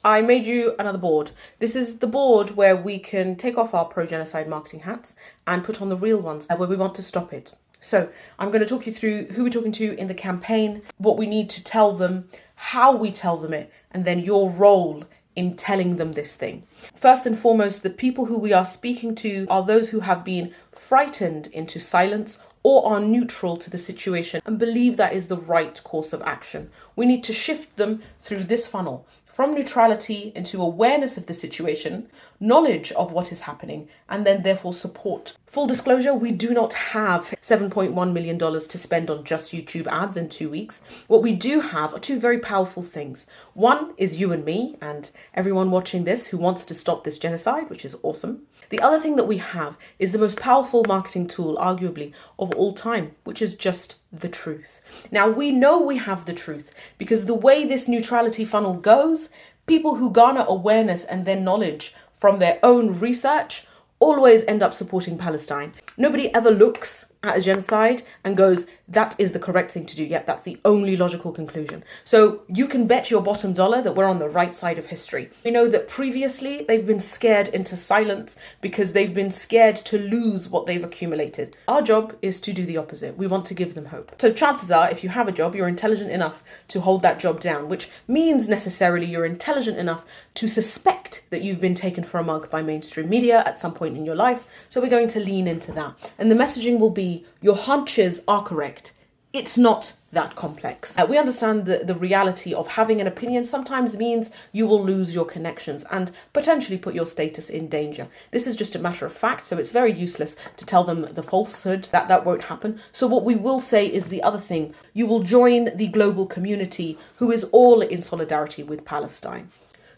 I made you another board. This is the board where we can take off our pro-genocide marketing hats and put on the real ones where we want to stop it. So I'm going to talk you through who we're talking to in the campaign, what we need to tell them, how we tell them it, and then your role in telling them this thing. First and foremost, the people who we are speaking to are those who have been frightened into silence or are neutral to the situation and believe that is the right course of action. We need to shift them through this funnel from neutrality into awareness of the situation, knowledge of what is happening, and then therefore support. Full disclosure, we do not have $7.1 million to spend on just YouTube ads in 2 weeks. What we do have are two very powerful things. One is you and me and everyone watching this who wants to stop this genocide, which is awesome. The other thing that we have is the most powerful marketing tool, arguably, of all time, which is just the truth. Now, we know we have the truth because the way this neutrality funnel goes, people who garner awareness and then knowledge from their own research always end up supporting Palestine. Nobody ever looks at a genocide and goes, that is the correct thing to do. Yep, that's the only logical conclusion. So you can bet your bottom dollar that we're on the right side of history. We know that previously they've been scared into silence because they've been scared to lose what they've accumulated. Our job is to do the opposite. We want to give them hope. So chances are, if you have a job, you're intelligent enough to hold that job down, which means necessarily you're intelligent enough to suspect that you've been taken for a mug by mainstream media at some point in your life. So we're going to lean into that. And the messaging will be, your hunches are correct. It's not that complex. We understand that the reality of having an opinion sometimes means you will lose your connections and potentially put your status in danger. This is just a matter of fact, so it's very useless to tell them the falsehood that won't happen. So what we will say is the other thing. You will join the global community who is all in solidarity with Palestine.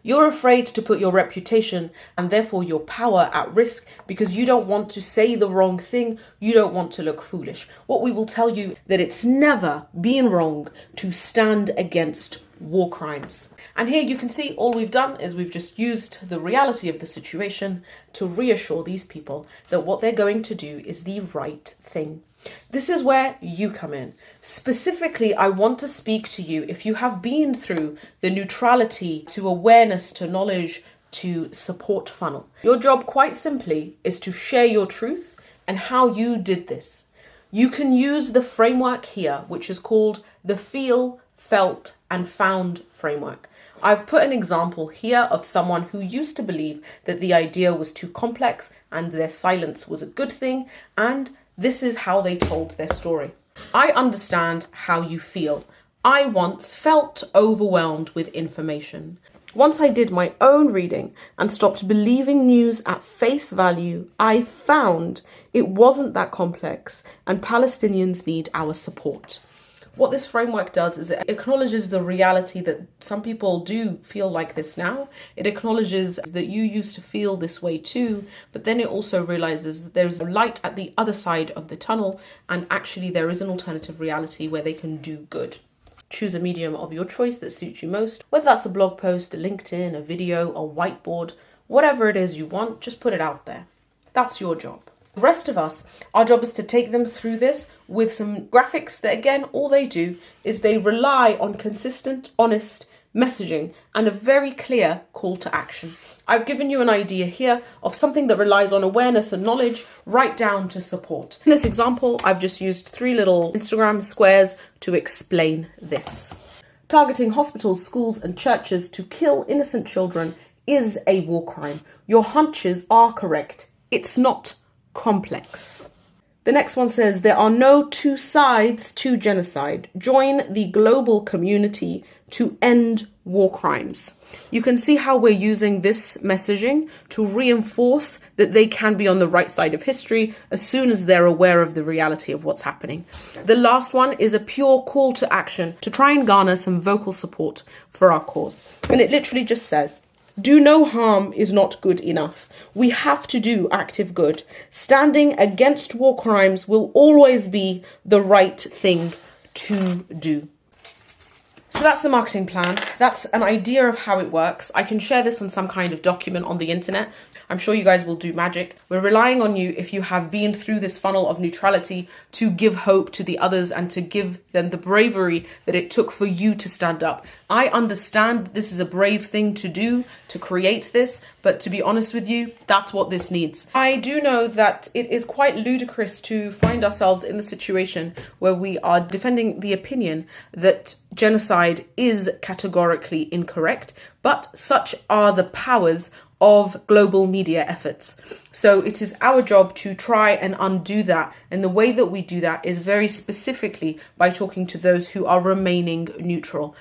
You're afraid to put your reputation and therefore your power at risk because you don't want to say the wrong thing. You don't want to look foolish. What we will tell you that it's never been wrong to stand against war crimes. And here you can see all we've done is we've just used the reality of the situation to reassure these people that what they're going to do is the right thing. This is where you come in. Specifically, I want to speak to you if you have been through the neutrality to awareness to knowledge to support funnel. Your job, quite simply, is to share your truth and how you did this. You can use the framework here, which is called the Feel, Felt and Found framework. I've put an example here of someone who used to believe that the idea was too complex and their silence was a good thing, and this is how they told their story. I understand how you feel. I once felt overwhelmed with information. Once I did my own reading and stopped believing news at face value, I found it wasn't that complex and Palestinians need our support. What this framework does is it acknowledges the reality that some people do feel like this now. It acknowledges that you used to feel this way too, but then it also realizes that there's a light at the other side of the tunnel and actually there is an alternative reality where they can do good. Choose a medium of your choice that suits you most, whether that's a blog post, a LinkedIn, a video, a whiteboard, whatever it is you want, just put it out there. That's your job. The rest of us, our job is to take them through this with some graphics that, again, all they do is they rely on consistent, honest messaging and a very clear call to action. I've given you an idea here of something that relies on awareness and knowledge right down to support. In this example, I've just used 3 little Instagram squares to explain this. Targeting hospitals, schools and churches to kill innocent children is a war crime. Your hunches are correct. It's not complex. The next one says there are no two sides to genocide. Join the global community to end war crimes. You can see how we're using this messaging to reinforce that they can be on the right side of history as soon as they're aware of the reality of what's happening. The last one is a pure call to action to try and garner some vocal support for our cause. And it literally just says, do no harm is not good enough. We have to do active good. Standing against war crimes will always be the right thing to do. So that's the marketing plan. That's an idea of how it works. I can share this on some kind of document on the internet. I'm sure you guys will do magic. We're relying on you, if you have been through this funnel of neutrality, to give hope to the others and to give them the bravery that it took for you to stand up. I understand this is a brave thing to do, to create this, but to be honest with you, that's what this needs. I do know that it is quite ludicrous to find ourselves in the situation where we are defending the opinion that genocide is categorically incorrect, but such are the powers of global media efforts. So it is our job to try and undo that. And the way that we do that is very specifically by talking to those who are remaining neutral.